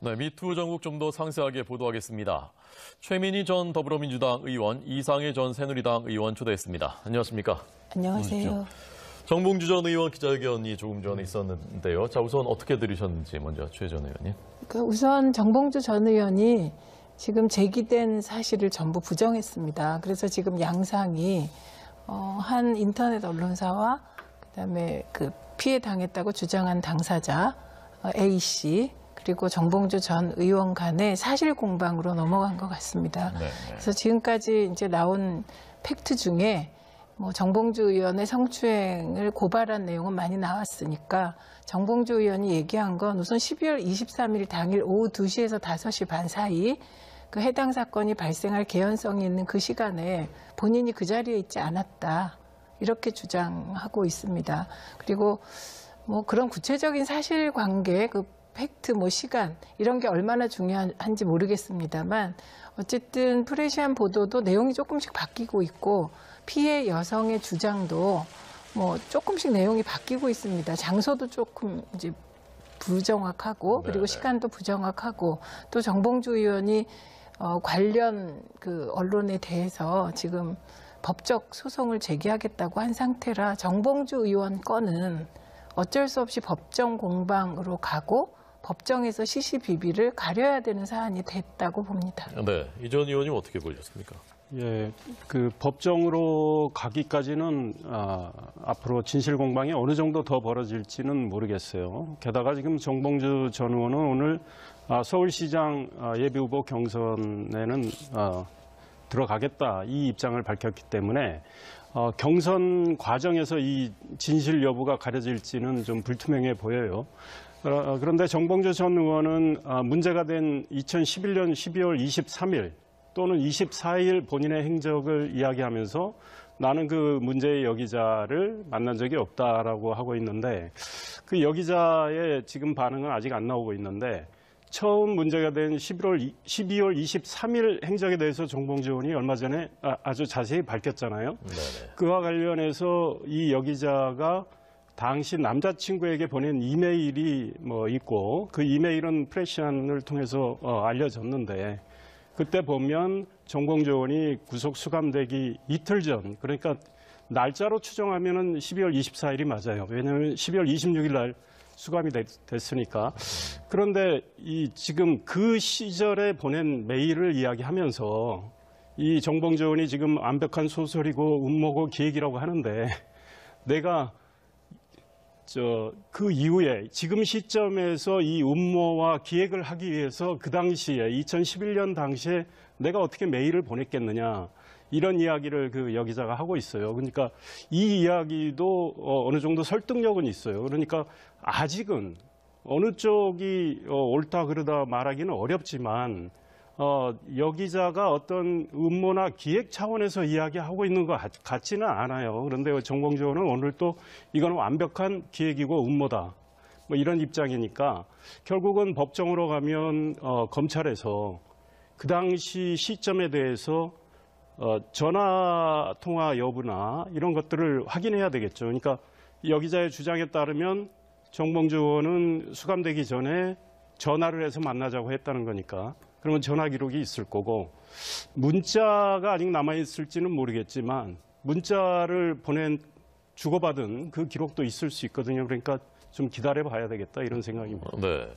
네, 미투 전국 좀 더 상세하게 보도하겠습니다. 최민희 전 더불어민주당 의원, 이상해 전 새누리당 의원 초대했습니다. 안녕하십니까? 안녕하세요. 정봉주 전 의원 기자회견이 조금 전에 있었는데요. 자, 우선 어떻게 들으셨는지 먼저 최 전 의원님. 우선 정봉주 전 의원이 지금 제기된 사실을 전부 부정했습니다. 그래서 지금 양상이 한 인터넷 언론사와 그다음에 그 피해 당했다고 주장한 당사자 A씨 그리고 정봉주 전 의원 간의 사실 공방으로 넘어간 것 같습니다. 네. 그래서 지금까지 이제 나온 팩트 중에 정봉주 의원의 성추행을 고발한 내용은 많이 나왔으니까 정봉주 의원이 얘기한 건 우선 12월 23일 당일 오후 2시에서 5시 반 사이 그 해당 사건이 발생할 개연성이 있는 그 시간에 본인이 그 자리에 있지 않았다. 이렇게 주장하고 있습니다. 그리고 그런 구체적인 사실관계, 그 팩트, 시간 이런 게 얼마나 중요한지 모르겠습니다만 어쨌든 프레시안 보도도 내용이 조금씩 바뀌고 있고 피해 여성의 주장도 조금씩 내용이 바뀌고 있습니다. 장소도 조금 이제 부정확하고 그리고 시간도 부정확하고 또 정봉주 의원이 관련 그 언론에 대해서 지금 법적 소송을 제기하겠다고 한 상태라 정봉주 의원 건은 어쩔 수 없이 법정 공방으로 가고 법정에서 시시비비를 가려야 되는 사안이 됐다고 봅니다. 네, 이 전 의원님 어떻게 보셨습니까? 예, 그 법정으로 가기까지는 앞으로 진실 공방이 어느 정도 더 벌어질지는 모르겠어요. 게다가 지금 정봉주 전 의원은 오늘 서울시장 예비후보 경선에는 들어가겠다 이 입장을 밝혔기 때문에 경선 과정에서 이 진실 여부가 가려질지는 좀 불투명해 보여요. 그런데 정봉주 전 의원은 문제가 된 2011년 12월 23일 또는 24일 본인의 행적을 이야기하면서 나는 그 문제의 여기자를 만난 적이 없다라고 하고 있는데 그 여기자의 지금 반응은 아직 안 나오고 있는데 처음 문제가 된 12월 23일 행적에 대해서 정봉주 의원이 얼마 전에 아주 자세히 밝혔잖아요. 네네. 그와 관련해서 이 여기자가 당시 남자친구에게 보낸 이메일이 있고 그 이메일은 프레시안을 통해서 알려졌는데 그때 보면 정봉주 의원이 구속 수감되기 이틀 전 그러니까 날짜로 추정하면은 12월 24일이 맞아요. 왜냐하면 12월 26일 날 수감이 됐으니까. 그런데 지금 그 시절에 보낸 메일을 이야기하면서 이 정봉주 의원이 지금 완벽한 소설이고 음모고 기획이라고 하는데 내가 그 이후에 지금 시점에서 이 음모와 기획을 하기 위해서 그 당시에 2011년 당시에 내가 어떻게 메일을 보냈겠느냐 이런 이야기를 그 여기자가 하고 있어요. 그러니까 이 이야기도 어느 정도 설득력은 있어요. 그러니까 아직은 어느 쪽이 옳다 그르다 말하기는 어렵지만 여기자가 어떤 음모나 기획 차원에서 이야기하고 있는 것 같지는 않아요. 그런데 정봉주 의원은 오늘 또 이건 완벽한 기획이고 음모다. 이런 입장이니까 결국은 법정으로 가면 검찰에서 그 당시 시점에 대해서 전화 통화 여부나 이런 것들을 확인해야 되겠죠. 그러니까 여기자의 주장에 따르면 정봉주 의원은 수감되기 전에 전화를 해서 만나자고 했다는 거니까 그러면 전화 기록이 있을 거고 문자가 아직 남아있을지는 모르겠지만 문자를 주고받은 그 기록도 있을 수 있거든요. 그러니까 좀 기다려봐야 되겠다 이런 생각입니다. 네.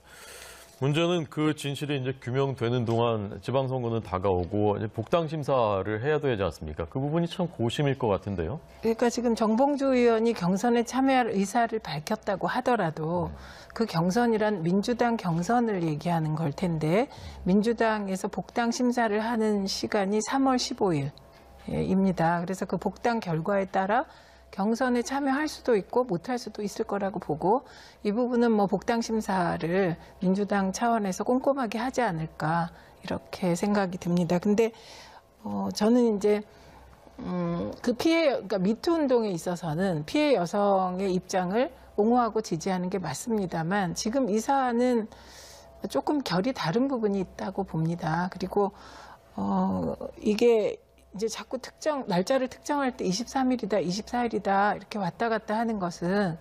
문제는 그 진실이 이제 규명되는 동안 지방선거는 다가오고 이제 복당 심사를 해야 되지 않습니까? 그 부분이 참 고심일 것 같은데요. 그러니까 지금 정봉주 의원이 경선에 참여할 의사를 밝혔다고 하더라도 그 경선이란 민주당 경선을 얘기하는 걸 텐데 민주당에서 복당 심사를 하는 시간이 3월 15일입니다. 그래서 그 복당 결과에 따라 경선에 참여할 수도 있고 못할 수도 있을 거라고 보고 이 부분은 복당 심사를 민주당 차원에서 꼼꼼하게 하지 않을까 이렇게 생각이 듭니다. 근데 저는 이제 그 그러니까 미투 운동에 있어서는 피해 여성의 입장을 옹호하고 지지하는 게 맞습니다만 지금 이 사안은 조금 결이 다른 부분이 있다고 봅니다. 그리고 이게 이제 자꾸 날짜를 특정할 때 23일이다, 24일이다 이렇게 왔다 갔다 하는 것은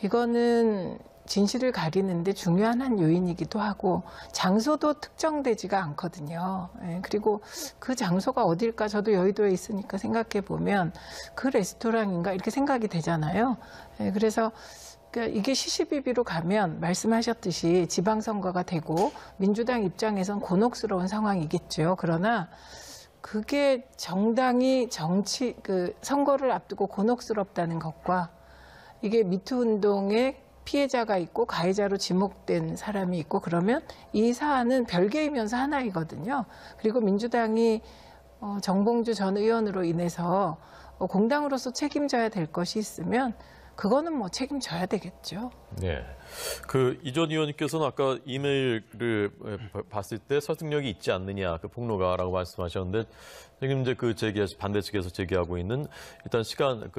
이거는 진실을 가리는데 중요한 한 요인이기도 하고 장소도 특정되지가 않거든요. 예, 그리고 그 장소가 어딜까 저도 여의도에 있으니까 생각해 보면 그 레스토랑인가 이렇게 생각이 되잖아요. 예, 그래서 그러니까 이게 시시비비로 가면 말씀하셨듯이 지방선거가 되고 민주당 입장에선 곤혹스러운 상황이겠죠. 그러나 그게 정당이 선거를 앞두고 곤혹스럽다는 것과 이게 미투 운동의 피해자가 있고 가해자로 지목된 사람이 있고 그러면 이 사안은 별개이면서 하나이거든요. 그리고 민주당이 정봉주 전 의원으로 인해서 공당으로서 책임져야 될 것이 있으면 그거는 뭐 책임져야 되겠죠. 네. 이 전 의원님께서는 아까 이메일을 봤을 때 설득력이 있지 않느냐, 그 폭로가라고 말씀하셨는데 지금 이제 반대 측에서 제기하고 있는 일단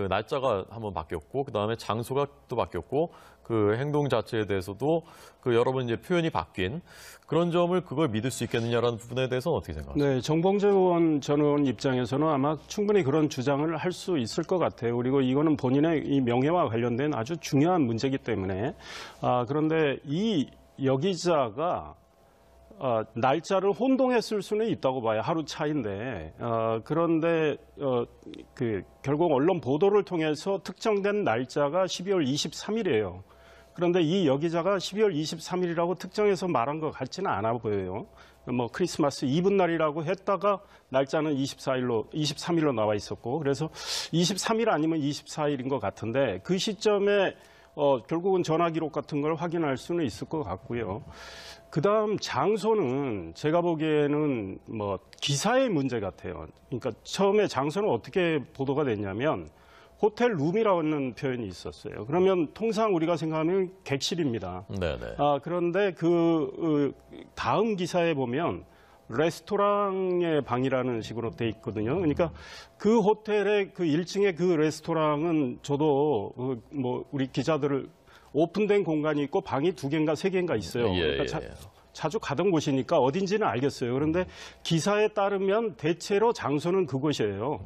날짜가 한번 바뀌었고 그다음에 장소가 또 바뀌었고 그 행동 자체에 대해서도 여러 번 이제 표현이 바뀐 그런 점을 그걸 믿을 수 있겠느냐라는 부분에 대해서는 어떻게 생각하세요? 네, 정봉주 전 의원 입장에서는 아마 충분히 그런 주장을 할 수 있을 것 같아요. 그리고 이거는 본인의 이 명예와 관련된 아주 중요한 문제이기 때문에 그런데 이 여기자가 날짜를 혼동했을 수는 있다고 봐요. 하루 차인데 그런데 결국 언론 보도를 통해서 특정된 날짜가 12월 23일이에요. 그런데 이 여기자가 12월 23일이라고 특정해서 말한 것 같지는 않아 보여요. 뭐 크리스마스 이브날이라고 했다가 날짜는 23일로 나와 있었고 그래서 23일 아니면 24일인 것 같은데 그 시점에 결국은 전화 기록 같은 걸 확인할 수는 있을 것 같고요. 그다음 장소는 제가 보기에는 뭐 기사의 문제 같아요. 그러니까 처음에 장소는 어떻게 보도가 됐냐면 호텔 룸이라는 표현이 있었어요. 그러면 통상 우리가 생각하면 객실입니다. 네네. 그런데 다음 기사에 보면 레스토랑의 방이라는 식으로 돼 있거든요. 그러니까 그 호텔의 그 1층의 그 레스토랑은 저도 우리 기자들을 오픈된 공간이 있고 방이 2개인가 3개인가 있어요. 그러니까 자주 가던 곳이니까 어딘지는 알겠어요. 그런데 기사에 따르면 대체로 장소는 그곳이에요.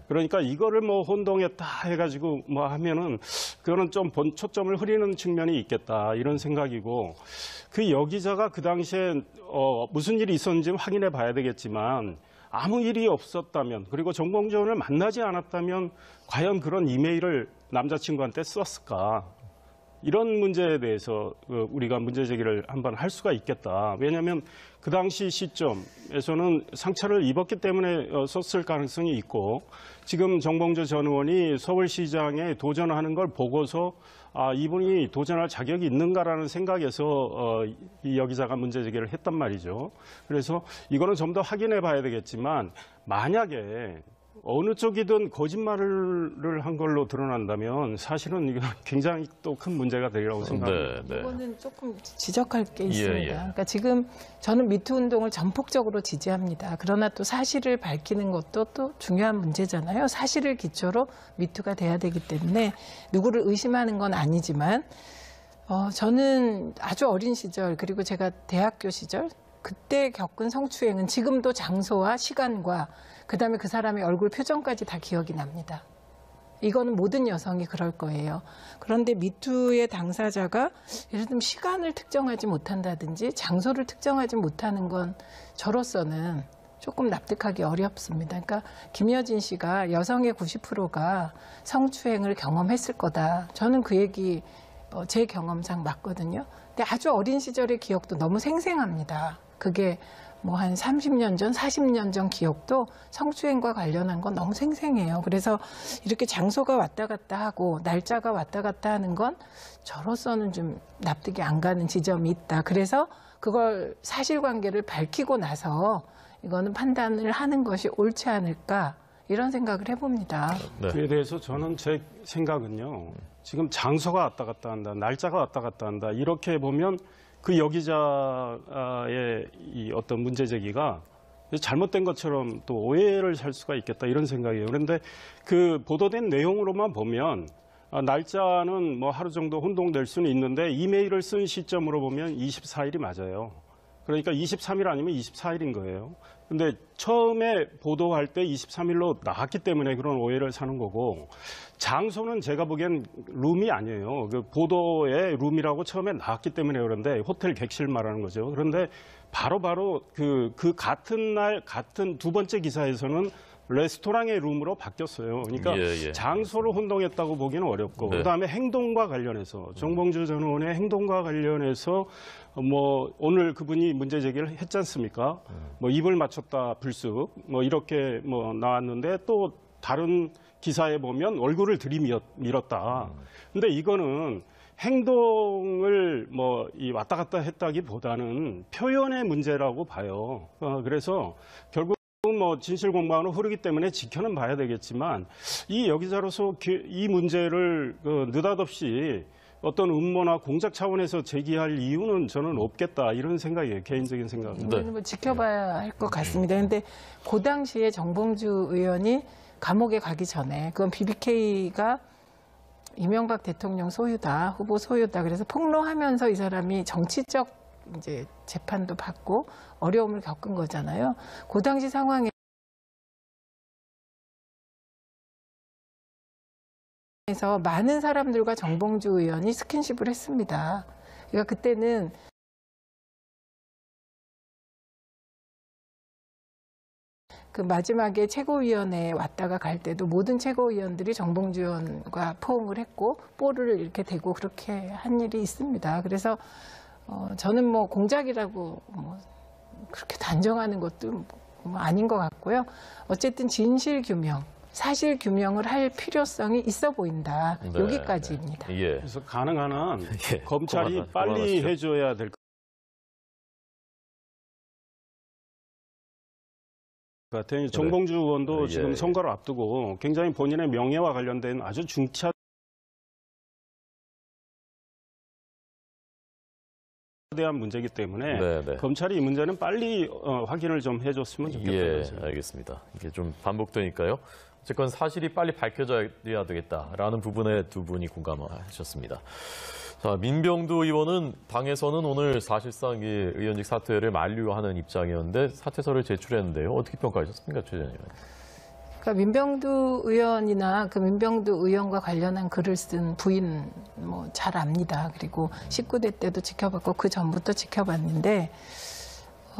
그러니까 이거를 뭐 혼동했다 해가지고 뭐 하면은 그거는 좀 초점을 흐리는 측면이 있겠다 이런 생각이고 그 여기자가 그 당시에 무슨 일이 있었는지 확인해 봐야 되겠지만 아무 일이 없었다면 그리고 정봉주 의원을 만나지 않았다면 과연 그런 이메일을 남자친구한테 썼을까? 이런 문제에 대해서 우리가 문제 제기를 한번 할 수가 있겠다. 왜냐하면 그 당시 시점에서는 상처를 입었기 때문에 썼을 가능성이 있고 지금 정봉주 전 의원이 서울시장에 도전하는 걸 보고서 이분이 도전할 자격이 있는가라는 생각에서 이 여기자가 문제 제기를 했단 말이죠. 그래서 이거는 좀 더 확인해 봐야 되겠지만 만약에 어느 쪽이든 거짓말을 한 걸로 드러난다면 사실은 이건 굉장히 또 큰 문제가 되리라고 생각합니다. 네. 이거는 조금 지적할 게 있습니다. 예. 그러니까 지금 저는 미투 운동을 전폭적으로 지지합니다. 그러나 또 사실을 밝히는 것도 또 중요한 문제잖아요. 사실을 기초로 미투가 돼야 되기 때문에 누구를 의심하는 건 아니지만 저는 아주 어린 시절 그리고 제가 대학교 시절 그때 겪은 성추행은 지금도 장소와 시간과 그다음에 그 사람의 얼굴 표정까지 다 기억이 납니다. 이거는 모든 여성이 그럴 거예요. 그런데 미투의 당사자가 예를 들면 시간을 특정하지 못한다든지 장소를 특정하지 못하는 건 저로서는 조금 납득하기 어렵습니다. 그러니까 김여진 씨가 여성의 90%가 성추행을 경험했을 거다. 저는 그 얘기 제 경험상 맞거든요. 근데 아주 어린 시절의 기억도 너무 생생합니다. 그게 뭐 한 30년 전, 40년 전 기억도 성추행과 관련한 건 너무 생생해요. 그래서 이렇게 장소가 왔다 갔다 하고 날짜가 왔다 갔다 하는 건 저로서는 좀 납득이 안 가는 지점이 있다. 그래서 그걸 사실관계를 밝히고 나서 이거는 판단을 하는 것이 옳지 않을까 이런 생각을 해봅니다. 네. 그에 대해서 저는 제 생각은요. 지금 장소가 왔다 갔다 한다, 날짜가 왔다 갔다 한다 이렇게 보면 그 여기자의 이 어떤 문제 제기가 잘못된 것처럼 또 오해를 살 수가 있겠다 이런 생각이에요. 그런데 그 보도된 내용으로만 보면 날짜는 뭐 하루 정도 혼동될 수는 있는데 이메일을 쓴 시점으로 보면 24일이 맞아요. 그러니까 23일 아니면 24일인 거예요. 근데 처음에 보도할 때 23일로 나왔기 때문에 그런 오해를 사는 거고, 장소는 제가 보기엔 룸이 아니에요. 그 보도에 룸이라고 처음에 나왔기 때문에 그런데 호텔 객실 말하는 거죠. 그런데 바로 그 같은 날 같은 두 번째 기사에서는 레스토랑의 룸으로 바뀌었어요. 그러니까 예. 장소를 혼동했다고 보기는 어렵고, 네. 그다음에 행동과 관련해서 정봉주 전 의원의 행동과 관련해서 뭐 오늘 그분이 문제 제기를 했지 않습니까? 뭐 입을 맞췄다 불쑥 뭐 이렇게 뭐 나왔는데, 또 다른 기사에 보면 얼굴을 들이밀었다. 근데 이거는 행동을 뭐 이 왔다 갔다 했다기보다는 표현의 문제라고 봐요. 그래서 결국 뭐 진실 공방으로 흐르기 때문에 지켜는 봐야 되겠지만, 이 여기자로서 이 문제를 느닷없이 어떤 음모나 공작 차원에서 제기할 이유는 저는 없겠다, 이런 생각이에요. 개인적인 생각은. 네. 뭐 지켜봐야 할 것 같습니다. 그런데 그 당시에 정봉주 의원이 감옥에 가기 전에 그건 BBK가 이명박 대통령 소유다, 후보 소유다. 그래서 폭로하면서 이 사람이 정치적 이제 재판도 받고 어려움을 겪은 거잖아요. 그 당시 상황에서 많은 사람들과 정봉주 의원이 스킨십을 했습니다. 그러니까 그때는 그 마지막에 최고위원회에 왔다가 갈 때도 모든 최고위원들이 정봉주 의원과 포옹을 했고 볼을 이렇게 대고 그렇게 한 일이 있습니다. 그래서 저는 뭐 공작이라고 뭐 그렇게 단정하는 것도 뭐 아닌 것 같고요. 어쨌든 진실 규명, 사실 규명을 할 필요성이 있어 보인다. 네, 여기까지입니다. 네. 예. 그래서 가능한 한 예. 검찰이 빨리 그만하시죠. 해줘야 될 것 같아요. 정봉주 의원도 예, 지금 예. 선거를 앞두고 굉장히 본인의 명예와 관련된 아주 중차대한 문제이기 때문에 네. 검찰이 이 문제는 빨리 확인을 좀 해줬으면 좋겠다는 예, 생각. 알겠습니다. 이게 좀 반복되니까요. 어쨌건 사실이 빨리 밝혀져야 되겠다라는 부분에 두 분이 공감하셨습니다. 자, 민병두 의원은 당에서는 오늘 사실상 이 의원직 사퇴를 만류하는 입장이었는데 사퇴서를 제출했는데요. 어떻게 평가하셨습니까, 최 전 의원? 그러니까 민병두 의원이나 그 민병두 의원과 관련한 글을 쓴 부인 뭐 잘 압니다. 그리고 19대 때도 지켜봤고 그 전부터 지켜봤는데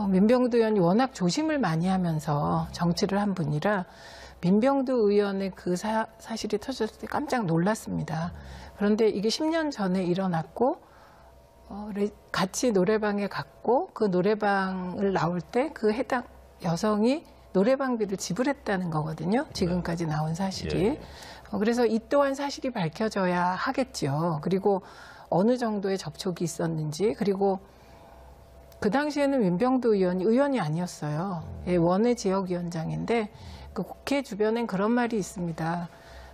민병두 의원이 워낙 조심을 많이 하면서 정치를 한 분이라 민병두 의원의 그 사실이 터졌을 때 깜짝 놀랐습니다. 그런데 이게 10년 전에 일어났고 같이 노래방에 갔고 그 노래방을 나올 때 그 해당 여성이 노래방비를 지불했다는 거거든요. 지금까지 나온 사실이. 예. 그래서 이 또한 사실이 밝혀져야 하겠죠. 그리고 어느 정도의 접촉이 있었는지, 그리고 그 당시에는 민병두 의원이 의원이 아니었어요. 예, 원외 지역위원장인데 그 국회 주변엔 그런 말이 있습니다.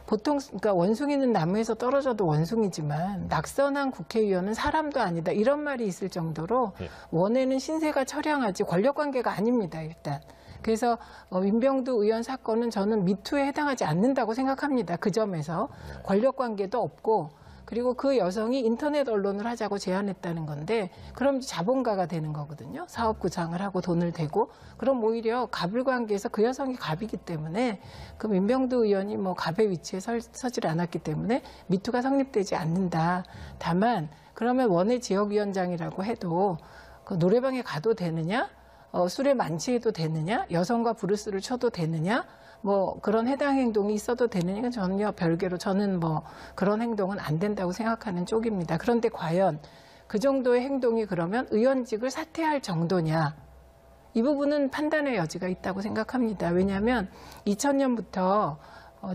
보통 그러니까 원숭이는 나무에서 떨어져도 원숭이지만 낙선한 국회의원은 사람도 아니다, 이런 말이 있을 정도로 예. 원외는 신세가 처량하지 권력관계가 아닙니다, 일단. 그래서 민병두 의원 사건은 저는 미투에 해당하지 않는다고 생각합니다. 그 점에서 권력관계도 없고, 그리고 그 여성이 인터넷 언론을 하자고 제안했다는 건데 그럼 자본가가 되는 거거든요. 사업구상을 하고 돈을 대고. 그럼 오히려 갑을 관계에서 그 여성이 갑이기 때문에 그 민병두 의원이 뭐 갑의 위치에 서질 않았기 때문에 미투가 성립되지 않는다. 다만 그러면 원외 지역위원장이라고 해도 그 노래방에 가도 되느냐? 술에 만취해도 되느냐? 여성과 브루스를 쳐도 되느냐? 뭐 그런 해당 행동이 있어도 되느냐? 전혀 별개로 저는 뭐 그런 행동은 안 된다고 생각하는 쪽입니다. 그런데 과연 그 정도의 행동이 그러면 의원직을 사퇴할 정도냐? 이 부분은 판단의 여지가 있다고 생각합니다. 왜냐하면 2000년부터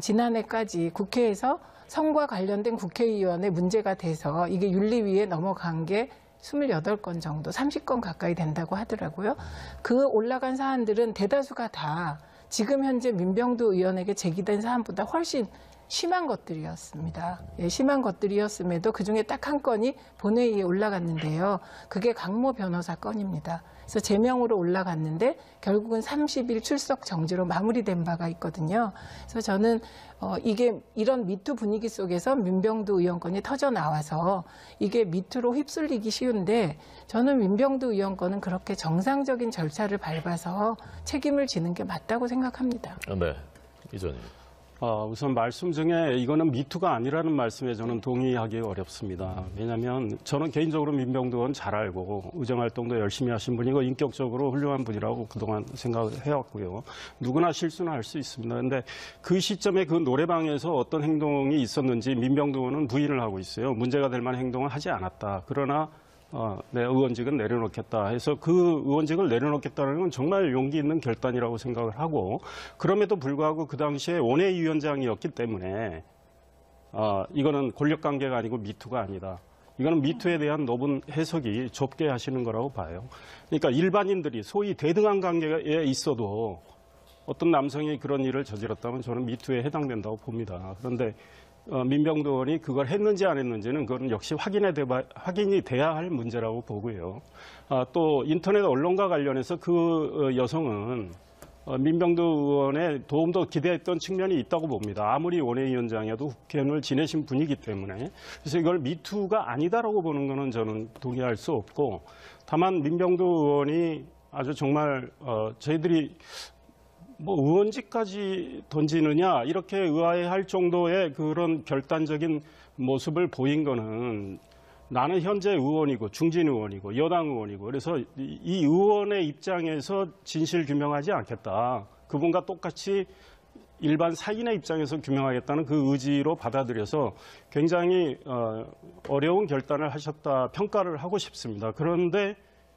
지난해까지 국회에서 성과 관련된 국회의원의 문제가 돼서 이게 윤리위에 넘어간 게 28건 정도, 30건 가까이 된다고 하더라고요. 그 올라간 사안들은 대다수가 다 지금 현재 민병두 의원에게 제기된 사안보다 훨씬 심한 것들이었습니다. 예, 심한 것들이었음에도 그중에 딱 한 건이 본회의에 올라갔는데요. 그게 강모 변호사 건입니다. 그래서 제명으로 올라갔는데 결국은 30일 출석 정지로 마무리된 바가 있거든요. 그래서 저는 이게 이런 미투 분위기 속에서 민병두 의원 건이 터져 나와서 이게 미투로 휩쓸리기 쉬운데 저는 민병두 의원 건은 그렇게 정상적인 절차를 밟아서 책임을 지는 게 맞다고 생각합니다. 네, 이전님. 우선 말씀 중에 이거는 미투가 아니라는 말씀에 저는 동의하기 어렵습니다. 왜냐하면 저는 개인적으로 민병두 의원 잘 알고 의정활동도 열심히 하신 분이고 인격적으로 훌륭한 분이라고 그동안 생각을 해왔고요. 누구나 실수는 할 수 있습니다. 그런데 그 시점에 그 노래방에서 어떤 행동이 있었는지 민병두 의원은 부인을 하고 있어요. 문제가 될 만한 행동을 하지 않았다. 그러나 내 의원직은 내려놓겠다 해서 그 의원직을 내려놓겠다는 건 정말 용기 있는 결단이라고 생각을 하고 그럼에도 불구하고 그 당시에 원외위원장이었기 때문에 이거는 권력관계가 아니고 미투가 아니다. 이거는 미투에 대한 넓은 해석이 좁게 하시는 거라고 봐요. 그러니까 일반인들이 소위 대등한 관계에 있어도 어떤 남성이 그런 일을 저질렀다면 저는 미투에 해당된다고 봅니다. 그런데 민병두 의원이 그걸 했는지 안 했는지는 그건 역시 확인이 돼야 할 문제라고 보고요. 또 인터넷 언론과 관련해서 그 여성은 민병두 의원의 도움도 기대했던 측면이 있다고 봅니다. 아무리 원외위원장이어도 국회의원을 지내신 분이기 때문에. 그래서 이걸 미투가 아니다라고 보는 거는 저는 동의할 수 없고 다만 민병두 의원이 아주 정말 저희들이 의원직까지 던지느냐 이렇게 의아해할 정도의 그런 결단적인 모습을 보인 거는 나는 현재 의원이고 중진 의원이고 여당 의원이고 그래서 이 의원의 입장에서 진실 규명하지 않겠다. 그분과 똑같이 일반 사인의 입장에서 규명하겠다는 그 의지로 받아들여서 굉장히 어려운 결단을 하셨다 평가를 하고 싶습니다. 그런데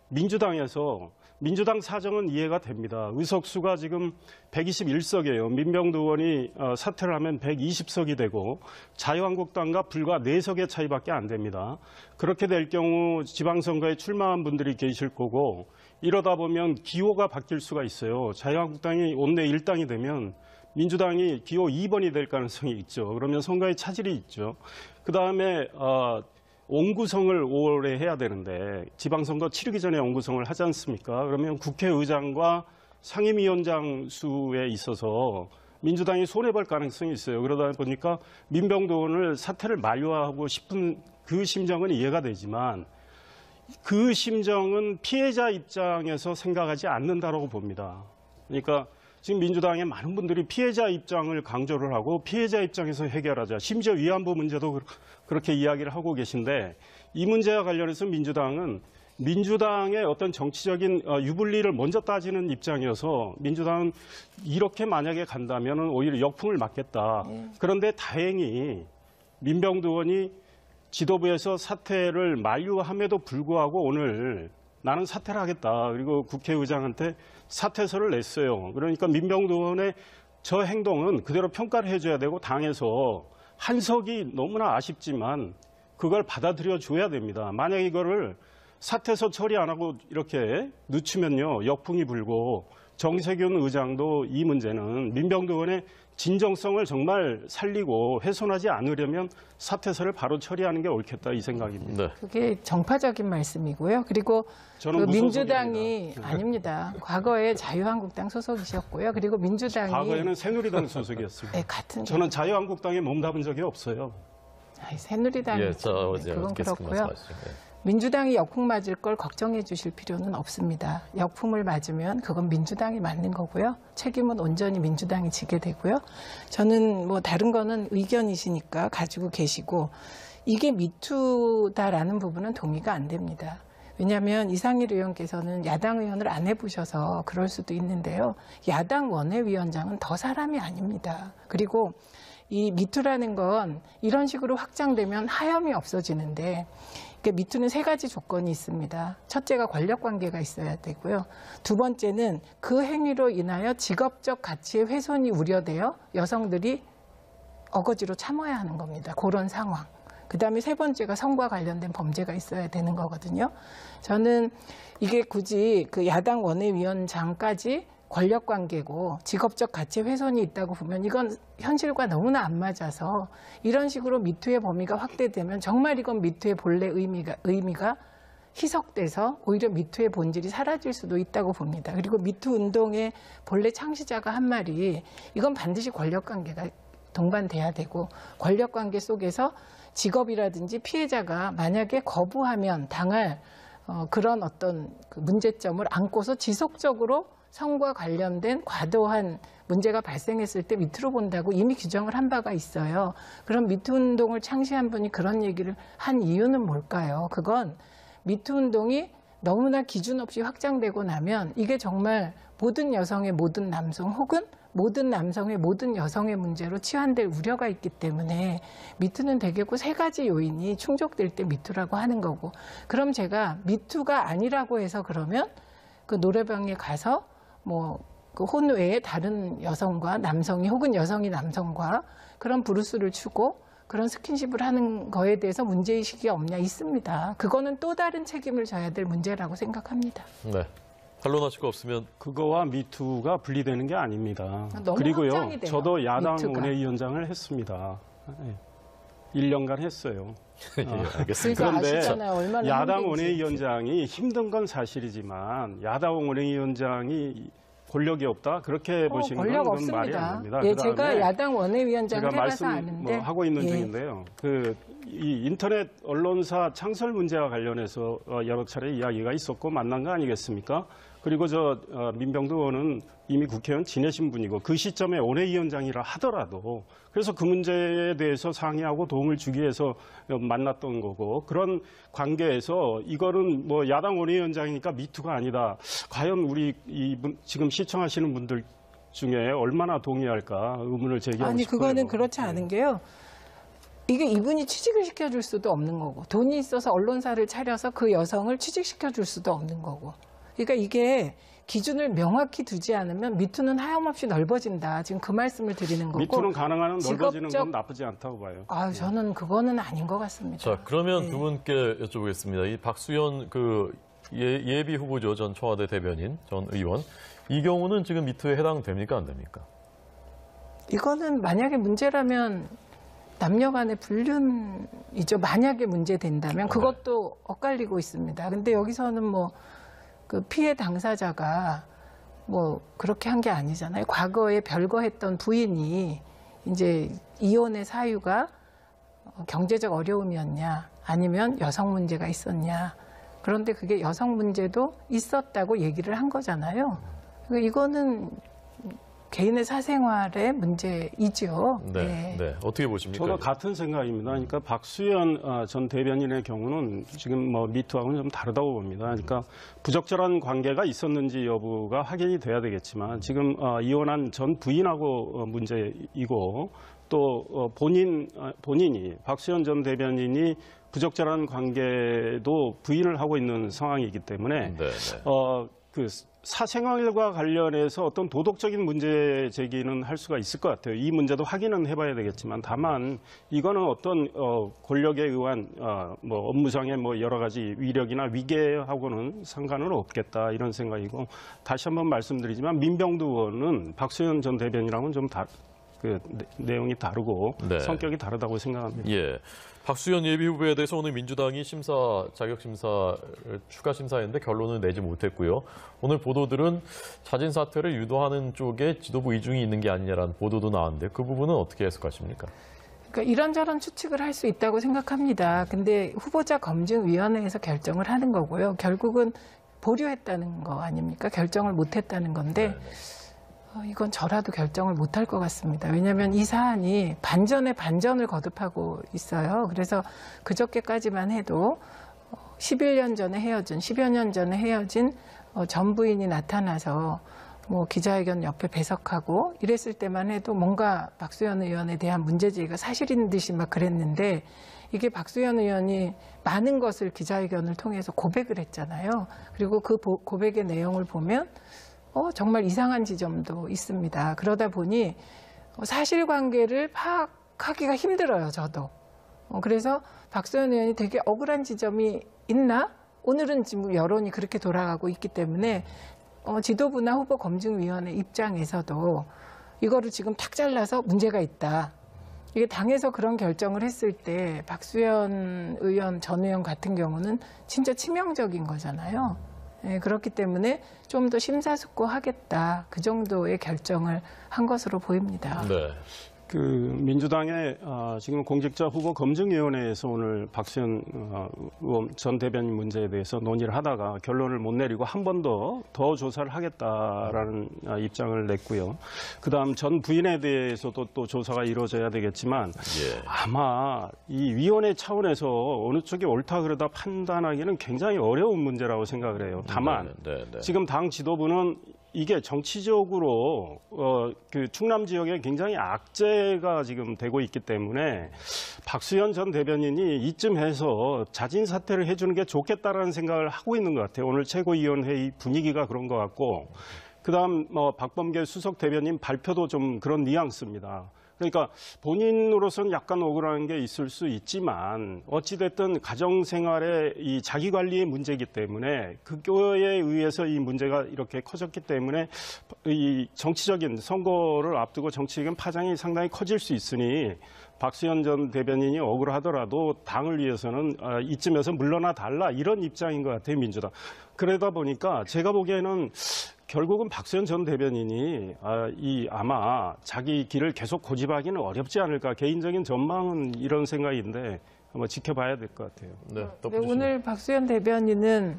민주당 사정은 이해가 됩니다. 의석수가 지금 121석이에요. 민병두 의원이 사퇴를 하면 120석이 되고 자유한국당과 불과 4석의 차이밖에 안 됩니다. 그렇게 될 경우 지방선거에 출마한 분들이 계실 거고 이러다 보면 기호가 바뀔 수가 있어요. 자유한국당이 원내 1당이 되면 민주당이 기호 2번이 될 가능성이 있죠. 그러면 선거에 차질이 있죠. 그다음에 온구성을 5월에 해야 되는데 지방선거 치르기 전에 온구성을 하지 않습니까? 그러면 국회의장과 상임위원장 수에 있어서 민주당이 손해볼 가능성이 있어요. 그러다 보니까 민병두 의원을 사퇴를 만료하고 싶은 그 심정은 이해가 되지만 그 심정은 피해자 입장에서 생각하지 않는다고 봅니다. 그러니까 지금 민주당의 많은 분들이 피해자 입장을 강조를 하고 피해자 입장에서 해결하자. 심지어 위안부 문제도 그렇게 이야기를 하고 계신데 이 문제와 관련해서 민주당의 어떤 정치적인 유불리를 먼저 따지는 입장이어서 민주당은 이렇게 만약에 간다면 오히려 역풍을 맞겠다. 그런데 다행히 민병두 의원이 지도부에서 사퇴를 만류함에도 불구하고 오늘 나는 사퇴를 하겠다. 그리고 국회의장한테 사퇴서를 냈어요. 그러니까 민병두 의원의 저 행동은 그대로 평가를 해줘야 되고 당에서 한석이 너무나 아쉽지만 그걸 받아들여 줘야 됩니다. 만약 이거를 사퇴서 처리 안 하고 이렇게 늦추면요. 역풍이 불고 정세균 의장도 이 문제는 민병두 의원의 진정성을 정말 살리고 훼손하지 않으려면 사퇴서를 바로 처리하는 게 옳겠다 이 생각입니다. 네. 그게 정파적인 말씀이고요. 그리고 저는 그 민주당이 무소속입니다. 아닙니다. 과거에 자유한국당 소속이셨고요. 그리고 민주당이 과거에는 새누리당 소속이었습니다. 네, 같은 저는 자유한국당에 몸담은 적이 없어요. 새누리당이 예, 자, 어제 그건 계속 그렇고요. 말씀하시죠. 네. 민주당이 역풍 맞을 걸 걱정해 주실 필요는 없습니다. 역풍을 맞으면 그건 민주당이 맞는 거고요. 책임은 온전히 민주당이 지게 되고요. 저는 다른 거는 의견이시니까 가지고 계시고 이게 미투다라는 부분은 동의가 안 됩니다. 왜냐하면 이상일 의원께서는 야당 의원을 안 해보셔서 그럴 수도 있는데요. 야당 원외위원장은 더 사람이 아닙니다. 그리고 이 미투라는 건 이런 식으로 확장되면 하염이 없어지는데 미투는 3가지 조건이 있습니다. 첫째가 권력관계가 있어야 되고요. 두 번째는 그 행위로 인하여 직업적 가치의 훼손이 우려되어 여성들이 어거지로 참아야 하는 겁니다. 그런 상황. 그다음에 3번째가 성과 관련된 범죄가 있어야 되는 거거든요. 저는 이게 굳이 그 야당 원외위원장까지 권력 관계고 직업적 가치 훼손이 있다고 보면 이건 현실과 너무나 안 맞아서 이런 식으로 미투의 범위가 확대되면 정말 이건 미투의 본래 의미가 희석돼서 오히려 미투의 본질이 사라질 수도 있다고 봅니다. 그리고 미투 운동의 본래 창시자가 한 말이 이건 반드시 권력 관계가 동반돼야 되고 권력 관계 속에서 직업이라든지 피해자가 만약에 거부하면 당할 그런 어떤 그 문제점을 안고서 지속적으로 성과 관련된 과도한 문제가 발생했을 때 미투로 본다고 이미 규정을 한 바가 있어요. 그럼 미투 운동을 창시한 분이 그런 얘기를 한 이유는 뭘까요? 그건 미투 운동이 너무나 기준 없이 확장되고 나면 이게 정말 모든 여성의 모든 남성 혹은 모든 남성의 모든 여성의 문제로 치환될 우려가 있기 때문에 미투는 대개고 세 가지 요인이 충족될 때 미투라고 하는 거고, 그럼 제가 미투가 아니라고 해서 그러면 그 노래방에 가서 그 혼외에 다른 여성과 남성이 혹은 여성이 남성과 그런 브루스를 추고 그런 스킨십을 하는 거에 대해서 문제의식이 없냐? 있습니다. 그거는 또 다른 책임을 져야 될 문제라고 생각합니다. 네. 반론하실 거 없으면 그거와 미투가 분리되는 게 아닙니다. 너무 그리고요, 확장이 돼요, 저도 야당 미투가. 원외위원장을 했습니다. 1년간 했어요. 예, 알겠습니다. 그러니까 그런데 아시잖아요. 얼마나 야당 힘든지. 원외위원장이 힘든 건 사실이지만 야당 원외위원장이 권력이 없다 그렇게 보시는 건 권력 그건 말이 안 없습니다. 됩니다. 예, 그다음에 제가 야당 원외위원장을 제가 해봐서 말씀 아는데 하고 있는 예. 중인데요. 이 인터넷 언론사 창설 문제와 관련해서 여러 차례 이야기가 있었고 만난 거 아니겠습니까? 그리고 민병두 의원은 이미 국회의원 지내신 분이고 그 시점에 원외위원장이라 하더라도 그래서 그 문제에 대해서 상의하고 도움을 주기 위해서 만났던 거고, 그런 관계에서 이거는 뭐 야당 원외위원장이니까 미투가 아니다. 과연 우리 지금 시청하시는 분들 중에 얼마나 동의할까 의문을 제기하고 아니 싶어요. 그거는 그렇지 않은 게요. 이게 이분이 취직을 시켜줄 수도 없는 거고 돈이 있어서 언론사를 차려서 그 여성을 취직시켜줄 수도 없는 거고. 그러니까 이게 기준을 명확히 두지 않으면 미투는 하염없이 넓어진다. 지금 그 말씀을 드리는 거고. 미투는 가능한 한 넓어지는 직업적- 건 나쁘지 않다고 봐요. 저는 그거는 아닌 것 같습니다. 자, 그러면 네. 두 분께 여쭤보겠습니다. 이 박수현 예비 후보죠. 전 청와대 대변인, 전 의원. 이 경우는 지금 미투에 해당됩니까? 안 됩니까? 이거는 만약에 문제라면 남녀 간의 불륜이죠. 만약에 문제 된다면 그것도 엇갈리고 있습니다. 근데 여기서는 그 피해 당사자가 그렇게 한 게 아니잖아요. 과거에 별거했던 부인이 이제 이혼의 사유가 경제적 어려움이었냐 아니면 여성 문제가 있었냐. 그런데 그게 여성 문제도 있었다고 얘기를 한 거잖아요. 그러니까 이거는 개인의 사생활의 문제이죠. 네. 네. 어떻게 보십니까? 저도 같은 생각입니다. 그러니까 박수현 전 대변인의 경우는 지금 미투하고는 좀 다르다고 봅니다. 그러니까 부적절한 관계가 있었는지 여부가 확인이 돼야 되겠지만 지금 이혼한 전 부인하고 문제이고 또 본인이 박수현 전 대변인이 부적절한 관계도 부인을 하고 있는 상황이기 때문에 네. 그 사생활과 관련해서 어떤 도덕적인 문제 제기는 할 수가 있을 것 같아요. 이 문제도 확인은 해봐야 되겠지만 다만 이거는 어떤 권력에 의한 업무상의 여러 가지 위력이나 위계하고는 상관은 없겠다 이런 생각이고, 다시 한번 말씀드리지만 민병두 의원은 박수현 전 대변인이랑은 좀 내용이 다르고 네. 성격이 다르다고 생각합니다. 예. 박수현 예비 후보에 대해서 오늘 민주당이 자격심사를 추가 심사했는데 결론을 내지 못했고요. 오늘 보도들은 자진 사퇴를 유도하는 쪽에 지도부 이중이 있는 게 아니냐라는 보도도 나왔는데 그 부분은 어떻게 해석하십니까? 그러니까 이런저런 추측을 할 수 있다고 생각합니다. 근데 후보자 검증위원회에서 결정을 하는 거고요. 결국은 보류했다는 거 아닙니까? 결정을 못했다는 건데 이건 저라도 결정을 못할 것 같습니다. 왜냐하면 이 사안이 반전에 반전을 거듭하고 있어요. 그래서 그저께까지만 해도 11년 전에 헤어진, 10여 년 전에 헤어진 전 부인이 나타나서 기자회견 옆에 배석하고 이랬을 때만 해도 뭔가 박수현 의원에 대한 문제제기가 사실인 듯이 막 그랬는데, 이게 박수현 의원이 많은 것을 기자회견을 통해서 고백을 했잖아요. 그리고 그 고백의 내용을 보면 정말 이상한 지점도 있습니다. 그러다 보니 사실관계를 파악하기가 힘들어요, 저도. 그래서 박수현 의원이 되게 억울한 지점이 있나? 오늘은 지금 여론이 그렇게 돌아가고 있기 때문에 지도부나 후보검증위원회 입장에서도 이거를 지금 탁 잘라서 문제가 있다. 이게 당에서 그런 결정을 했을 때 박수현 의원, 전 의원 같은 경우는 진짜 치명적인 거잖아요. 예, 그렇기 때문에 좀 더 심사숙고하겠다. 그 정도의 결정을 한 것으로 보입니다. 네. 그 민주당의 지금 공직자 후보 검증위원회에서 오늘 박수현 의원 전 대변인 문제에 대해서 논의를 하다가 결론을 못 내리고 한 번 더 조사를 하겠다라는 입장을 냈고요. 그다음 전 부인에 대해서도 또 조사가 이루어져야 되겠지만 예. 아마 이 위원회 차원에서 어느 쪽이 옳다 그러다 판단하기는 굉장히 어려운 문제라고 생각을 해요. 다만 지금 당 지도부는 이게 정치적으로 그 충남 지역에 굉장히 악재가 지금 되고 있기 때문에 박수현 전 대변인이 이쯤 해서 자진 사퇴를 해주는 게 좋겠다라는 생각을 하고 있는 것 같아요. 오늘 최고위원회의 분위기가 그런 것 같고, 그다음 박범계 수석 대변인 발표도 좀 그런 뉘앙스입니다. 그러니까 본인으로서는 약간 억울한 게 있을 수 있지만 어찌됐든 가정생활의 이 자기관리의 문제이기 때문에 그거에 의해서 이 문제가 이렇게 커졌기 때문에 이 정치적인 선거를 앞두고 정치적인 파장이 상당히 커질 수 있으니 박수현 전 대변인이 억울하더라도 당을 위해서는 이쯤에서 물러나 달라 이런 입장인 것 같아요, 민주당. 그러다 보니까 제가 보기에는 결국은 박수현 전 대변인이 아마 자기 길을 계속 고집하기는 어렵지 않을까. 개인적인 전망은 이런 생각인데 한번 지켜봐야 될 것 같아요. 네, 네, 오늘 박수현 대변인은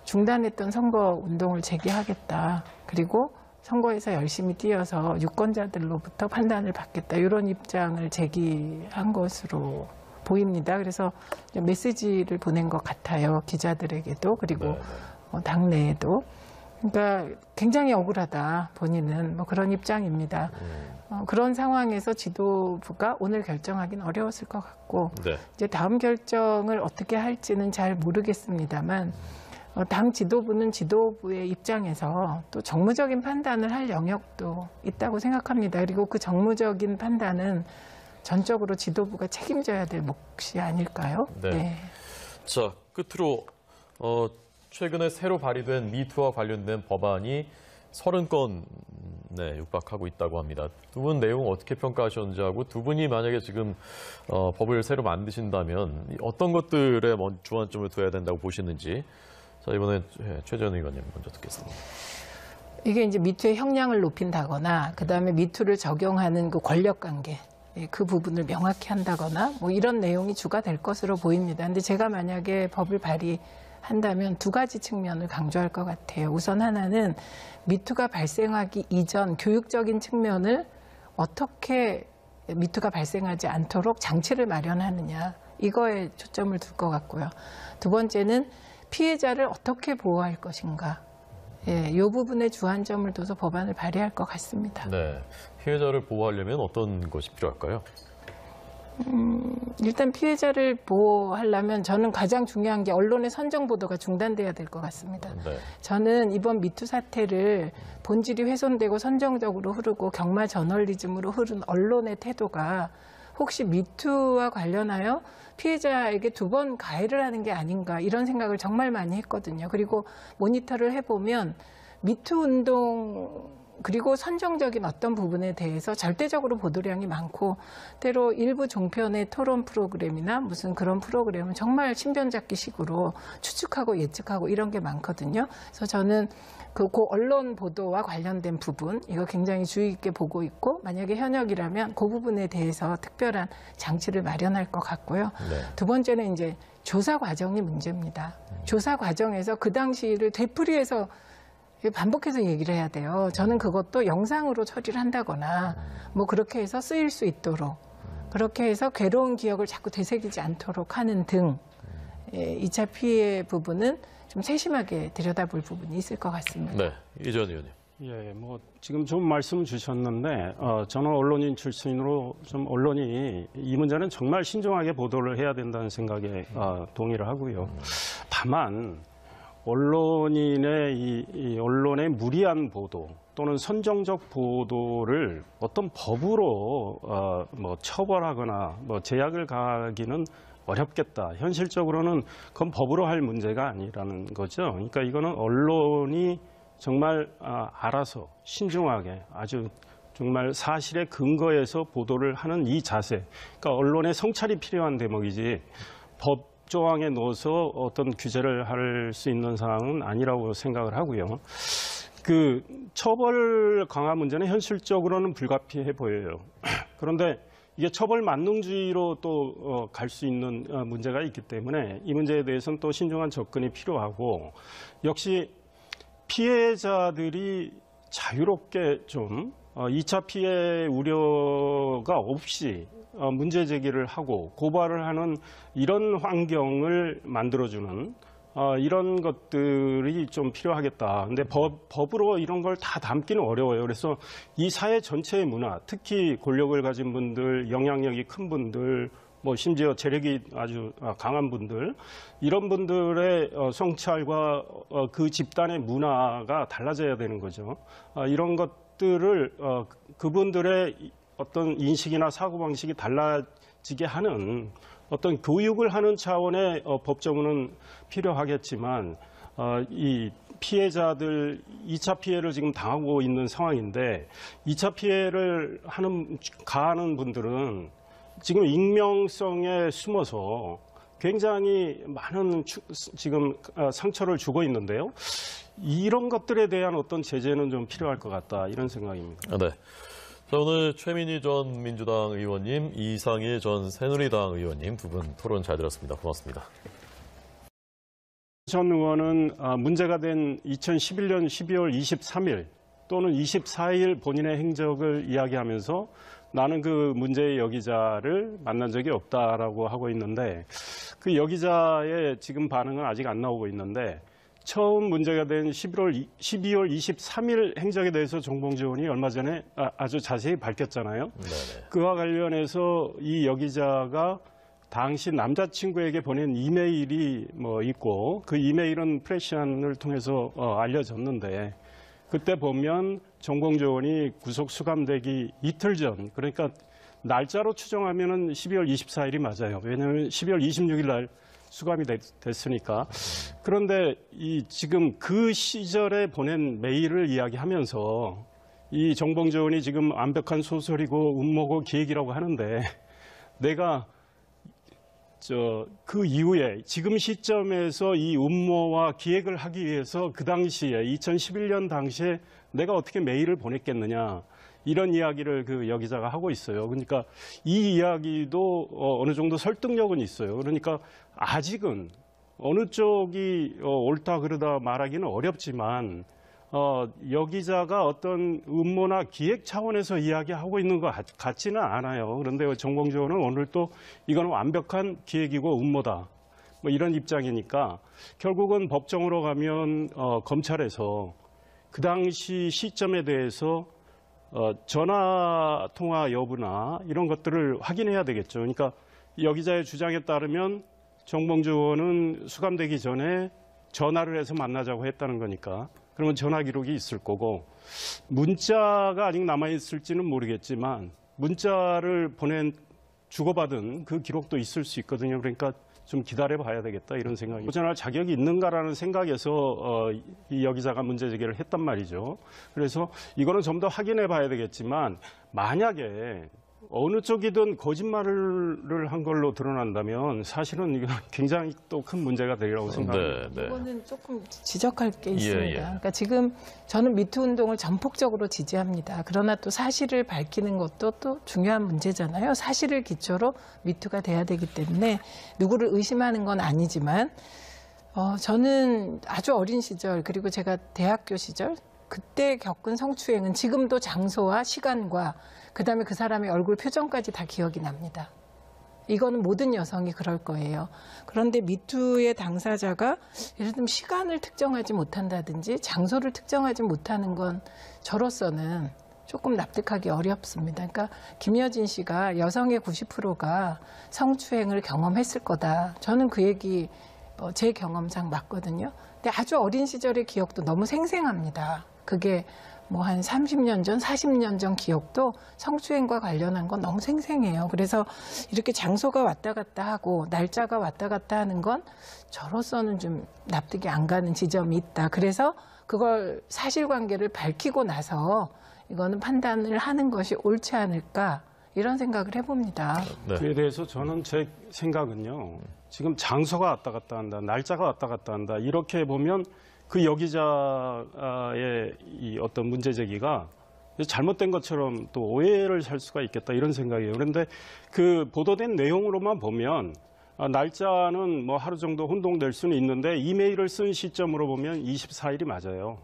중단했던 선거 운동을 재개하겠다. 그리고 선거에서 열심히 뛰어서 유권자들로부터 판단을 받겠다. 이런 입장을 제기한 것으로 보입니다. 그래서 메시지를 보낸 것 같아요. 기자들에게도 그리고 당내에도. 그러니까 굉장히 억울하다. 본인은 그런 입장입니다. 그런 상황에서 지도부가 오늘 결정하기는 어려웠을 것 같고 이제 다음 결정을 어떻게 할지는 잘 모르겠습니다만 당 지도부는 지도부의 입장에서 또 정무적인 판단을 할 영역도 있다고 생각합니다. 그리고 그 정무적인 판단은 전적으로 지도부가 책임져야 될 몫이 아닐까요? 네. 자, 끝으로 최근에 새로 발의된 미투와 관련된 법안이 30건 육박하고 있다고 합니다. 두 분 내용 어떻게 평가하셨는지 하고 두 분이 만약에 지금 법을 새로 만드신다면 어떤 것들에 주안점을 둬야 된다고 보시는지. 자, 이번에 최재현 의원님 먼저 듣겠습니다. 이게 이제 미투의 형량을 높인다거나 그다음에 미투를 적용하는 그 권력관계 그 부분을 명확히 한다거나 이런 내용이 주가 될 것으로 보입니다. 근데 제가 만약에 법을 발의한다면 두 가지 측면을 강조할 것 같아요. 우선 하나는 미투가 발생하기 이전 교육적인 측면을 어떻게 미투가 발생하지 않도록 장치를 마련하느냐 이거에 초점을 둘 것 같고요. 두 번째는 피해자를 어떻게 보호할 것인가. 이 부분에 주안점을 둬서 법안을 발의할 것 같습니다. 네, 피해자를 보호하려면 어떤 것이 필요할까요? 일단 피해자를 보호하려면 저는 가장 중요한 게 언론의 선정 보도가 중단돼야 될 것 같습니다. 저는 이번 미투 사태를 본질이 훼손되고 선정적으로 흐르고 경마 저널리즘으로 흐른 언론의 태도가 혹시 미투와 관련하여 피해자에게 두 번 가해를 하는 게 아닌가 이런 생각을 정말 많이 했거든요. 그리고 모니터를 해보면 미투 운동 그리고 선정적인 어떤 부분에 대해서 절대적으로 보도량이 많고 때로 일부 종편의 토론 프로그램이나 무슨 그런 프로그램은 정말 신변잡기식으로 추측하고 예측하고 이런 게 많거든요. 그래서 저는 그 언론 보도와 관련된 부분 이거 굉장히 주의 있게 보고 있고 만약에 현역이라면 그 부분에 대해서 특별한 장치를 마련할 것 같고요. 두 번째는 이제 조사 과정이 문제입니다. 조사 과정에서 그 당시를 되풀이해서 반복해서 얘기를 해야 돼요. 저는 그것도 영상으로 처리를 한다거나 그렇게 해서 쓰일 수 있도록 그렇게 해서 괴로운 기억을 자꾸 되새기지 않도록 하는 등 2차 피해 부분은 좀 세심하게 들여다볼 부분이 있을 것 같습니다. 네, 이전 의원님. 예, 지금 좀 말씀 주셨는데 저는 언론인 출신으로 좀 언론이 이 문제는 정말 신중하게 보도를 해야 된다는 생각에 동의를 하고요. 다만 언론인의 이 언론의 무리한 보도 또는 선정적 보도를 어떤 법으로 처벌하거나 제약을 가하기는 어렵겠다. 현실적으로는 그건 법으로 할 문제가 아니라는 거죠. 그러니까 이거는 언론이 정말 알아서 신중하게 아주 정말 사실에 근거해서 보도를 하는 이 자세. 그러니까 언론의 성찰이 필요한 대목이지 법조항에 넣어서 어떤 규제를 할 수 있는 사항은 아니라고 생각을 하고요. 그 처벌 강화 문제는 현실적으로는 불가피해 보여요. 그런데 이게 처벌 만능주의로 또 갈 수 있는 문제가 있기 때문에 이 문제에 대해서는 또 신중한 접근이 필요하고 역시 피해자들이 자유롭게 좀 2차 피해 우려가 없이 문제 제기를 하고 고발을 하는 이런 환경을 만들어주는 이런 것들이 좀 필요하겠다. 근데 법으로 이런 걸 다 담기는 어려워요. 그래서 이 사회 전체의 문화, 특히 권력을 가진 분들, 영향력이 큰 분들, 뭐 심지어 재력이 아주 강한 분들, 이런 분들의 성찰과 그 집단의 문화가 달라져야 되는 거죠. 이런 것들을 그분들의 어떤 인식이나 사고방식이 달라지게 하는 어떤 교육을 하는 차원의 법정은 필요하겠지만 이 피해자들 2차 피해를 지금 당하고 있는 상황인데 2차 피해를 가하는 분들은 지금 익명성에 숨어서 굉장히 많은 지금 상처를 주고 있는데요. 이런 것들에 대한 어떤 제재는 좀 필요할 것 같다 이런 생각입니다. 네. 자, 오늘 최민희 전 민주당 의원님, 이상일 전 새누리당 의원님 두 분 토론 잘 들었습니다. 고맙습니다. 전 의원은 문제가 된 2011년 12월 23일 또는 24일 본인의 행적을 이야기하면서 나는 그 문제의 여기자를 만난 적이 없다라고 하고 있는데 그 여기자의 지금 반응은 아직 안 나오고 있는데 처음 문제가 된 12월 23일 행적에 대해서 정봉주 의원이 얼마 전에 아주 자세히 밝혔잖아요. 네네. 그와 관련해서 이 여기자가 당시 남자친구에게 보낸 이메일이 뭐 있고 그 이메일은 프레시안을 통해서 알려졌는데 그때 보면 정봉주 의원이 구속 수감되기 이틀 전, 그러니까 날짜로 추정하면은 12월 24일이 맞아요. 왜냐하면 12월 26일 날 수감이 됐으니까. 그런데 지금 그 시절에 보낸 메일을 이야기하면서 이 정봉주 의원이 지금 완벽한 소설이고 음모고 기획이라고 하는데 내가 그 이후에 지금 시점에서 이 음모와 기획을 하기 위해서 그 당시에 2011년 당시에 내가 어떻게 메일을 보냈겠느냐 이런 이야기를 그 여기자가 하고 있어요. 그러니까 이 이야기도 어느 정도 설득력은 있어요. 그러니까 아직은 어느 쪽이 옳다 그러다 말하기는 어렵지만 여기자가 어떤 음모나 기획 차원에서 이야기하고 있는 것 같지는 않아요. 그런데 정봉주 의원은 오늘 또 이거는 완벽한 기획이고 음모다. 뭐 이런 입장이니까 결국은 법정으로 가면 검찰에서 그 당시 시점에 대해서 전화 통화 여부나 이런 것들을 확인해야 되겠죠. 그러니까 여기자의 주장에 따르면 정봉주 의원은 수감되기 전에 전화를 해서 만나자고 했다는 거니까 그러면 전화 기록이 있을 거고 문자가 아직 남아있을지는 모르겠지만 문자를 주고받은 그 기록도 있을 수 있거든요. 그러니까 좀 기다려봐야 되겠다 이런 생각이 도전할 자격이 있는가라는 생각에서 이 여기자가 문제 제기를 했단 말이죠. 그래서 이거는 좀 더 확인해 봐야 되겠지만 만약에 어느 쪽이든 거짓말을 한 걸로 드러난다면 사실은 이건 굉장히 또 큰 문제가 되리라고 생각합니다. 네. 이거는 조금 지적할 게 있습니다. 예. 그러니까 지금 저는 미투 운동을 전폭적으로 지지합니다. 그러나 또 사실을 밝히는 것도 또 중요한 문제잖아요. 사실을 기초로 미투가 돼야 되기 때문에 누구를 의심하는 건 아니지만 저는 아주 어린 시절 그리고 제가 대학교 시절 그때 겪은 성추행은 지금도 장소와 시간과 그다음에 그 사람의 얼굴 표정까지 다 기억이 납니다. 이거는 모든 여성이 그럴 거예요. 그런데 미투의 당사자가 예를 들면 시간을 특정하지 못한다든지 장소를 특정하지 못하는 건 저로서는 조금 납득하기 어렵습니다. 그러니까 김여진 씨가 여성의 90%가 성추행을 경험했을 거다. 저는 그 얘기 제 경험상 맞거든요. 근데 아주 어린 시절의 기억도 너무 생생합니다. 그게 뭐 한 30년 전, 40년 전 기억도 성추행과 관련한 건 너무 생생해요. 그래서 이렇게 장소가 왔다 갔다 하고 날짜가 왔다 갔다 하는 건 저로서는 좀 납득이 안 가는 지점이 있다. 그래서 그걸 사실관계를 밝히고 나서 이거는 판단을 하는 것이 옳지 않을까 이런 생각을 해봅니다. 네. 그에 대해서 저는 제 생각은요. 지금 장소가 왔다 갔다 한다, 날짜가 왔다 갔다 한다 이렇게 보면 그 여기자의 이 어떤 문제 제기가 잘못된 것처럼 또 오해를 살 수가 있겠다 이런 생각이에요. 그런데 그 보도된 내용으로만 보면 날짜는 뭐 하루 정도 혼동될 수는 있는데 이메일을 쓴 시점으로 보면 24일이 맞아요.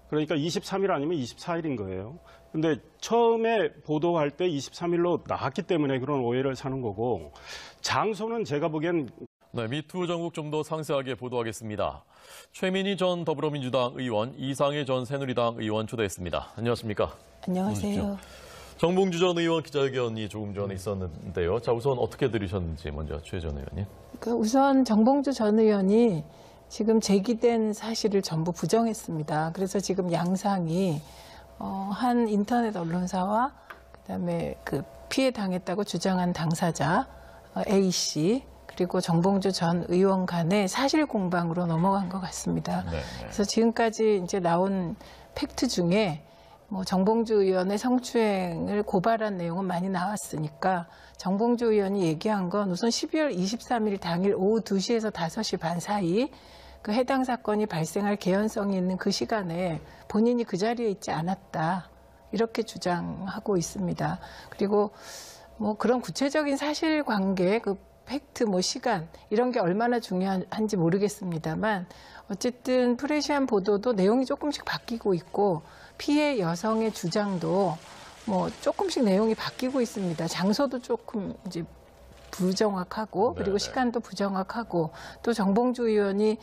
그러니까 23일 아니면 24일인 거예요. 근데 처음에 보도할 때 23일로 나왔기 때문에 그런 오해를 사는 거고 장소는 제가 보기엔 네, 미투 전국 좀 더 상세하게 보도하겠습니다. 최민희 전 더불어민주당 의원, 이상해 전 새누리당 의원 초대했습니다. 안녕하십니까? 안녕하세요. 정봉주 전 의원 기자회견이 조금 전에 있었는데요. 자, 우선 어떻게 들으셨는지 먼저 최 전 의원님. 우선 정봉주 전 의원이 지금 제기된 사실을 전부 부정했습니다. 그래서 지금 양상이 한 인터넷 언론사와 그다음에 그 피해 당했다고 주장한 당사자 A 씨 그리고 정봉주 전 의원 간의 사실 공방으로 넘어간 것 같습니다. 네. 그래서 지금까지 이제 나온 팩트 중에 뭐 정봉주 의원의 성추행을 고발한 내용은 많이 나왔으니까 정봉주 의원이 얘기한 건 우선 12월 23일 당일 오후 2시에서 5시 반 사이 그 해당 사건이 발생할 개연성이 있는 그 시간에 본인이 그 자리에 있지 않았다. 이렇게 주장하고 있습니다. 그리고 뭐 그런 구체적인 사실관계, 그 팩트, 뭐 시간 이런 게 얼마나 중요한지 모르겠습니다만 어쨌든 프레시안 보도도 내용이 조금씩 바뀌고 있고 피해 여성의 주장도 뭐 조금씩 내용이 바뀌고 있습니다. 장소도 조금 이제 부정확하고 그리고 시간도 부정확하고 또 정봉주 의원이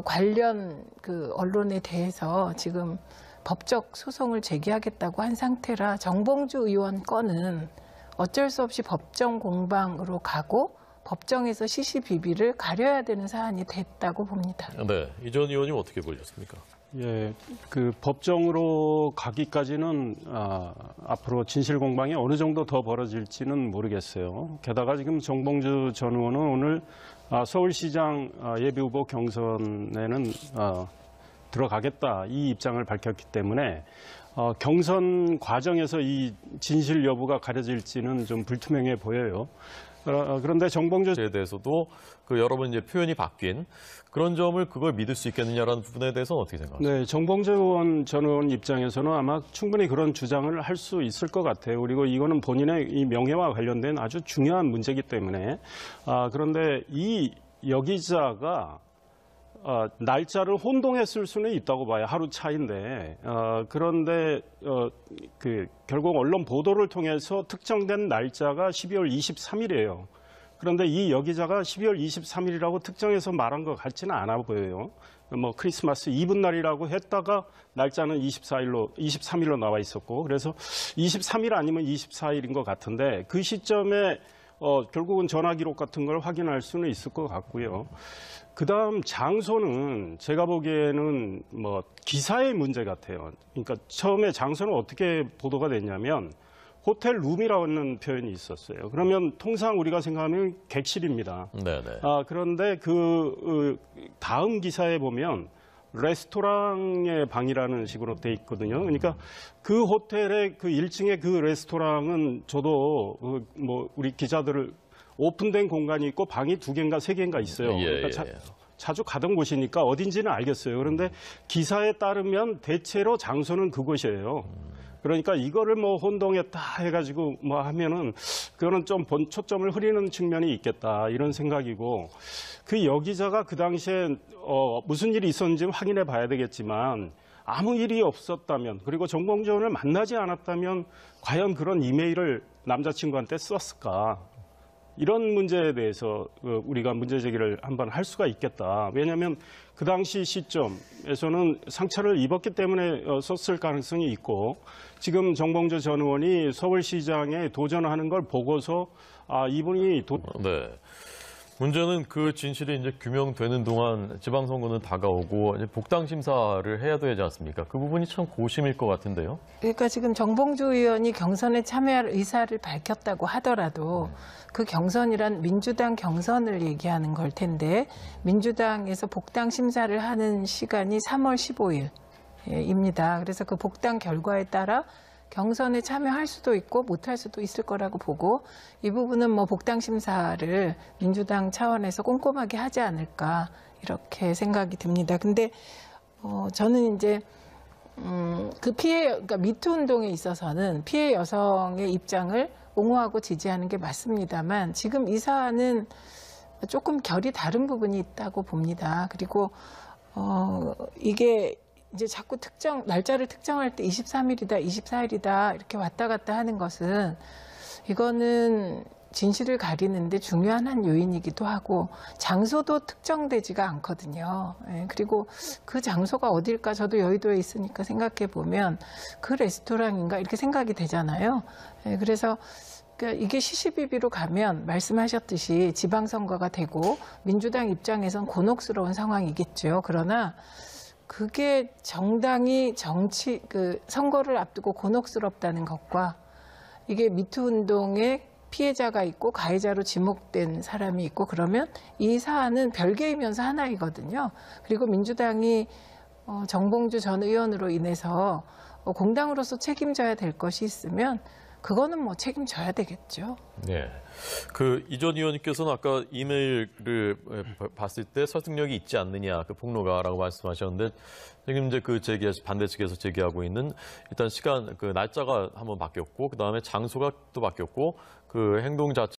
관련 그 언론에 대해서 지금 법적 소송을 제기하겠다고 한 상태라 정봉주 의원 건은 어쩔 수 없이 법정 공방으로 가고 법정에서 시시비비를 가려야 되는 사안이 됐다고 봅니다. 네, 이 전 의원님 어떻게 보셨습니까? 예, 그 법정으로 가기까지는 앞으로 진실 공방이 어느 정도 더 벌어질지는 모르겠어요. 게다가 지금 정봉주 전 의원은 오늘 서울시장 예비후보 경선에는 들어가겠다 이 입장을 밝혔기 때문에 경선 과정에서 이 진실 여부가 가려질지는 좀 불투명해 보여요. 그런데 정봉주에 대해서도 그 여러 번 이제 표현이 바뀐 그런 점을 그걸 믿을 수 있겠느냐라는 부분에 대해서는 어떻게 생각하세요? 네, 정봉주 전 의원 입장에서는 아마 충분히 그런 주장을 할 수 있을 것 같아요. 그리고 이거는 본인의 이 명예와 관련된 아주 중요한 문제이기 때문에 그런데 이 여기자가 날짜를 혼동했을 수는 있다고 봐요. 하루 차인데 그런데 결국 언론 보도를 통해서 특정된 날짜가 12월 23일이에요. 그런데 이 여기자가 12월 23일이라고 특정해서 말한 것 같지는 않아 보여요. 뭐 크리스마스 이브날이라고 했다가 날짜는 23일로 나와 있었고 그래서 23일 아니면 24일인 것 같은데 그 시점에 결국은 전화 기록 같은 걸 확인할 수는 있을 것 같고요. 그다음 장소는 제가 보기에는 뭐 기사의 문제 같아요. 그러니까 처음에 장소는 어떻게 보도가 됐냐면 호텔 룸이라는 표현이 있었어요. 그러면 통상 우리가 생각하면 객실입니다. 네네. 그런데 그 다음 기사에 보면 레스토랑의 방이라는 식으로 돼 있거든요. 그러니까 그 호텔의 그 1층의 그 레스토랑은 저도 뭐 우리 기자들을 오픈된 공간이 있고 방이 2개인가 3개인가 있어요. 그러니까 자주 가던 곳이니까 어딘지는 알겠어요. 그런데 기사에 따르면 대체로 장소는 그곳이에요. 그러니까 이거를 뭐 혼동했다 해가지고 뭐 하면은 그거는 좀 초점을 흐리는 측면이 있겠다 이런 생각이고 그 여기자가 그 당시에 무슨 일이 있었는지 확인해 봐야 되겠지만 아무 일이 없었다면 그리고 정봉주 의원을 만나지 않았다면 과연 그런 이메일을 남자친구한테 썼을까? 이런 문제에 대해서 우리가 문제 제기를 한번 할 수가 있겠다. 왜냐하면 그 당시 시점에서는 상처를 입었기 때문에 썼을 가능성이 있고 지금 정봉주 전 의원이 서울시장에 도전하는 걸 보고서 이분이 네. 문제는 그 진실이 이제 규명되는 동안 지방선거는 다가오고 이제 복당 심사를 해야 되지 않습니까? 그 부분이 참 고심일 것 같은데요. 그러니까 지금 정봉주 의원이 경선에 참여할 의사를 밝혔다고 하더라도 그 경선이란 민주당 경선을 얘기하는 걸 텐데 민주당에서 복당 심사를 하는 시간이 3월 15일 입니다. 그래서 그 복당 결과에 따라 경선에 참여할 수도 있고 못할 수도 있을 거라고 보고 이 부분은 뭐 복당 심사를 민주당 차원에서 꼼꼼하게 하지 않을까 이렇게 생각이 듭니다. 근데 저는 이제 그 그러니까 미투 운동에 있어서는 피해 여성의 입장을 옹호하고 지지하는 게 맞습니다만 지금 이 사안은 조금 결이 다른 부분이 있다고 봅니다. 그리고 이게 이제 자꾸 날짜를 특정할 때 23일이다, 24일이다 이렇게 왔다 갔다 하는 것은 이거는 진실을 가리는데 중요한 한 요인이기도 하고 장소도 특정되지가 않거든요. 그리고 그 장소가 어딜까 저도 여의도에 있으니까 생각해 보면 그 레스토랑인가 이렇게 생각이 되잖아요. 그래서 그러니까 이게 시시비비로 가면 말씀하셨듯이 지방선거가 되고 민주당 입장에선 곤혹스러운 상황이겠죠. 그러나 그게 정당이 선거를 앞두고 곤혹스럽다는 것과 이게 미투 운동의 피해자가 있고 가해자로 지목된 사람이 있고 그러면 이 사안은 별개이면서 하나이거든요. 그리고 민주당이 정봉주 전 의원으로 인해서 공당으로서 책임져야 될 것이 있으면 그거는 뭐 책임져야 되겠죠. 네. 이 전 의원님께서는 아까 이메일을 봤을 때 설득력이 있지 않느냐, 그 폭로가라고 말씀하셨는데 지금 이제 반대 측에서 제기하고 있는 일단 날짜가 한번 바뀌었고 그다음에 장소가 또 바뀌었고 그 행동 자체